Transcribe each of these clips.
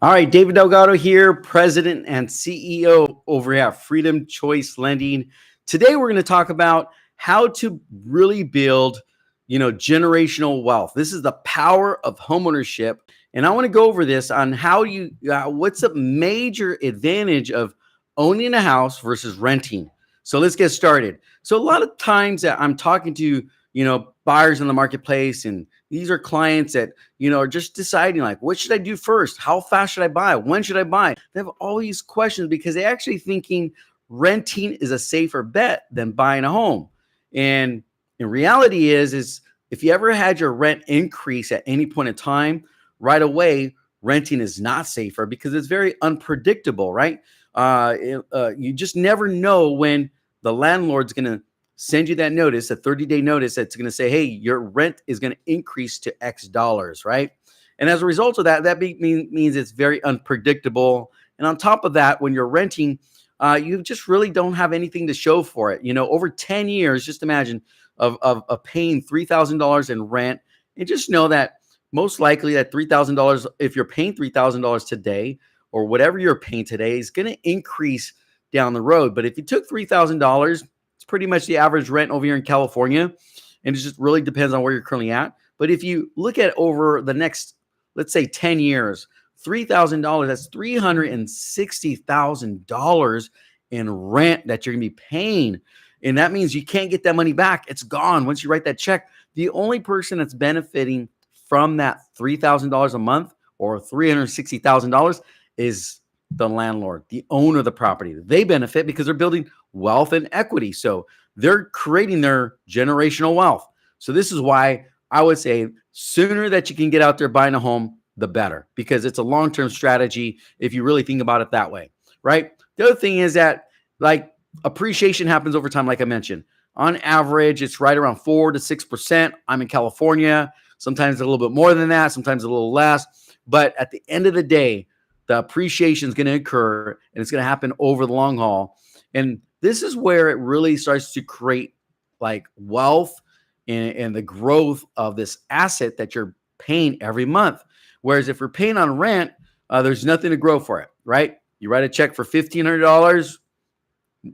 All right, David Delgado here, President and CEO over at Freedom Choice Lending. Today we're going to talk about how to really build, generational wealth. This is the power of homeownership, and I want to go over this on how what's a major advantage of owning a house versus renting. So let's get started. So a lot of times that I'm talking to, buyers in the marketplace, and these are clients that are just deciding like, what should I do first? How fast should I buy? When should I buy? They have all these questions because they're actually thinking renting is a safer bet than buying a home. And in reality is if you ever had your rent increase at any point in time, right away, renting is not safer because it's very unpredictable, right? You just never know when the landlord's going to send you that notice, a 30-day notice that's going to say, hey, your rent is going to increase to X dollars, right? And as a result of that, means it's very unpredictable. And on top of that, when you're renting, you just really don't have anything to show for it. Over 10 years, just imagine of paying $3,000 in rent, and just know that most likely that $3,000, if you're paying $3,000 today or whatever you're paying today, is going to increase down the road. But if you took $3,000, it's pretty much the average rent over here in California, and it just really depends on where you're currently at. But if you look at over the next, let's say 10 years, $3,000, that's $360,000 in rent that you're going to be paying. And that means you can't get that money back. It's gone. Once you write that check, the only person that's benefiting from that $3,000 a month or $360,000 is the landlord, the owner of the property. They benefit because they're building wealth and equity. So they're creating their generational wealth. So this is why I would say sooner that you can get out there buying a home, the better, because it's a long-term strategy if you really think about it that way, right? The other thing is that like appreciation happens over time, like I mentioned. On average, it's right around 4 to 6%. I'm in California. Sometimes a little bit more than that, sometimes a little less. But at the end of the day, the appreciation is going to occur, and it's going to happen over the long haul. And this is where it really starts to create like wealth and the growth of this asset that you're paying every month. Whereas if you're paying on rent, there's nothing to grow for it, right? You write a check for $1,500.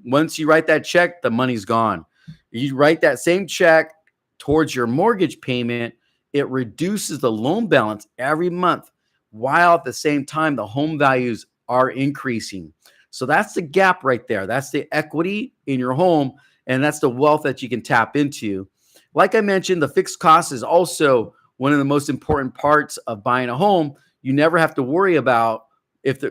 Once you write that check, the money's gone. You write that same check towards your mortgage payment, it reduces the loan balance every month, while at the same time, the home values are increasing. So that's the gap right there. That's the equity in your home, and that's the wealth that you can tap into. Like I mentioned, the fixed cost is also one of the most important parts of buying a home. You never have to worry about if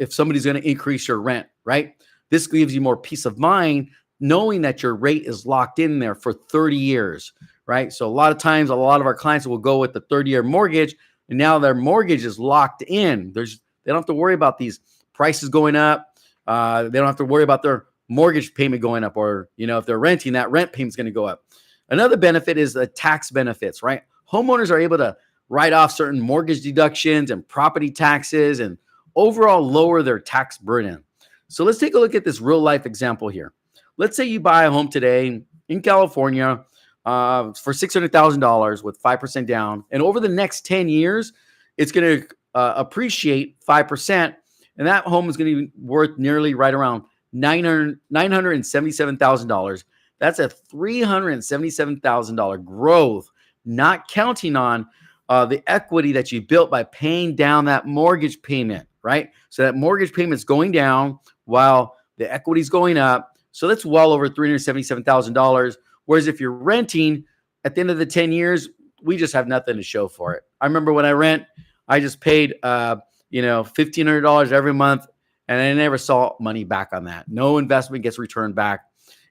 somebody's going to increase your rent, right? This gives you more peace of mind knowing that your rate is locked in there for 30 years, right? So a lot of times, a lot of our clients will go with the 30-year mortgage, and now their mortgage is locked in. They don't have to worry about these prices going up. They don't have to worry about their mortgage payment going up, or if they're renting, that rent payment is going to go up. Another benefit is the tax benefits, right? Homeowners are able to write off certain mortgage deductions and property taxes and overall lower their tax burden. So let's take a look at this real life example here. Let's say you buy a home today in California for $600,000 with 5% down. And over the next 10 years, it's going to appreciate 5%. And that home is going to be worth nearly right around $977,000. That's a $377,000 growth, not counting on the equity that you built by paying down that mortgage payment, right? So that mortgage payment is going down while the equity is going up. So that's well over $377,000. Whereas if you're renting, at the end of the 10 years, we just have nothing to show for it. I remember when I rent, I just paid, $1,500 every month, and I never saw money back on that. No investment gets returned back.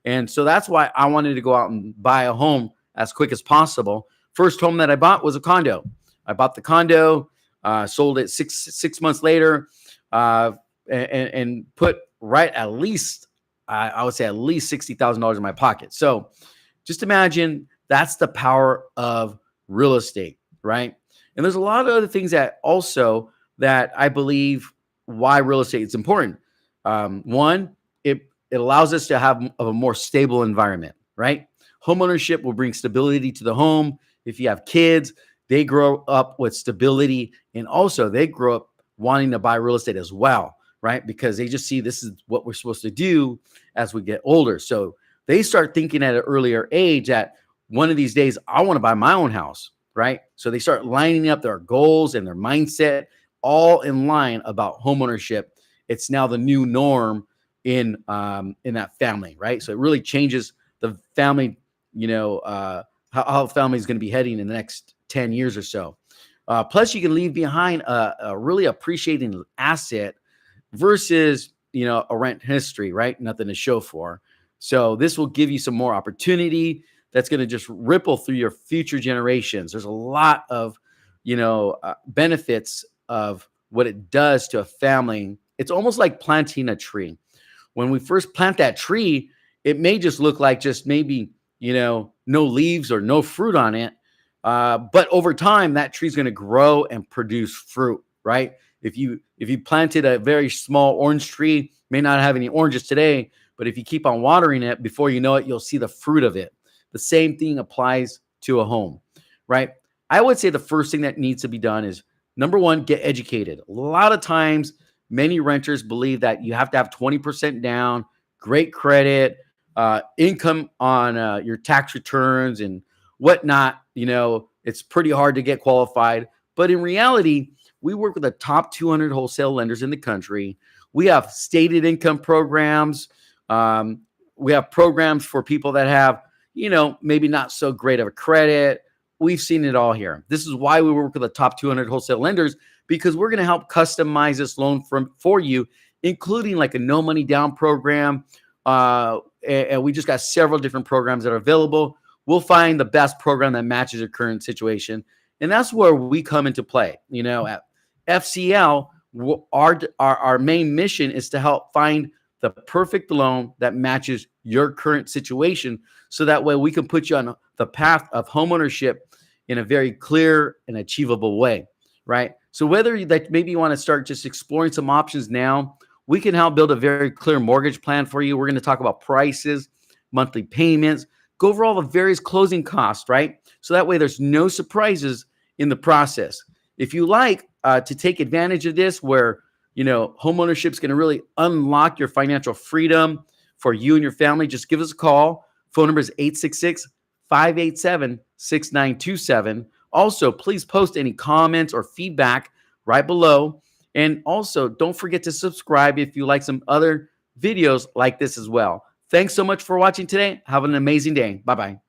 And so that's why I wanted to go out and buy a home as quick as possible. First home that I bought was a condo. I bought the condo, sold it six months later, and put right at least, I would say at least $60,000 in my pocket. So just imagine that's the power of real estate, right? And there's a lot of other things that I believe why real estate is important. One, it allows us to have a more stable environment, right? Homeownership will bring stability to the home. If you have kids, they grow up with stability, and also they grow up wanting to buy real estate as well, right? Because they just see this is what we're supposed to do as we get older. So they start thinking at an earlier age that one of these days I want to buy my own house, right? So they start lining up their goals and their mindset all in line about homeownership. It's now the new norm in that family, right? So it really changes the family, how the family is going to be heading in the next 10 years or so. Plus, you can leave behind a really appreciating asset versus, a rent history, right? Nothing to show for. So this will give you some more opportunity that's going to just ripple through your future generations. There's a lot of, benefits of what it does to a family. It's almost like planting a tree. When we first plant that tree, it may just look like just maybe, no leaves or no fruit on it. But over time, that tree is going to grow and produce fruit, right? If you planted a very small orange tree, may not have any oranges today, but if you keep on watering it, before you know it, you'll see the fruit of it. The same thing applies to a home, right? I would say the first thing that needs to be done is, number one, get educated. A lot of times, many renters believe that you have to have 20% down, great credit, income on your tax returns and whatnot. It's pretty hard to get qualified. But in reality, we work with the top 200 wholesale lenders in the country. We have stated income programs. We have programs for people that have, maybe not so great of a credit. We've seen it all here. This is why we work with the top 200 wholesale lenders, because we're going to help customize this loan for you, including like a no money down program. And we just got several different programs that are available. We'll find the best program that matches your current situation. And that's where we come into play. At FCL, our main mission is to help find the perfect loan that matches your current situation. So that way we can put you on the path of homeownership in a very clear and achievable way, right? So whether that maybe you want to start just exploring some options now, we can help build a very clear mortgage plan for you. We're going to talk about prices, monthly payments, go over all the various closing costs, right? So that way there's no surprises in the process. If you like to take advantage of this, where, homeownership is going to really unlock your financial freedom for you and your family, just give us a call. Phone number is 866-587-6927. Also, please post any comments or feedback right below. And also, don't forget to subscribe if you like some other videos like this as well. Thanks so much for watching today. Have an amazing day. Bye-bye.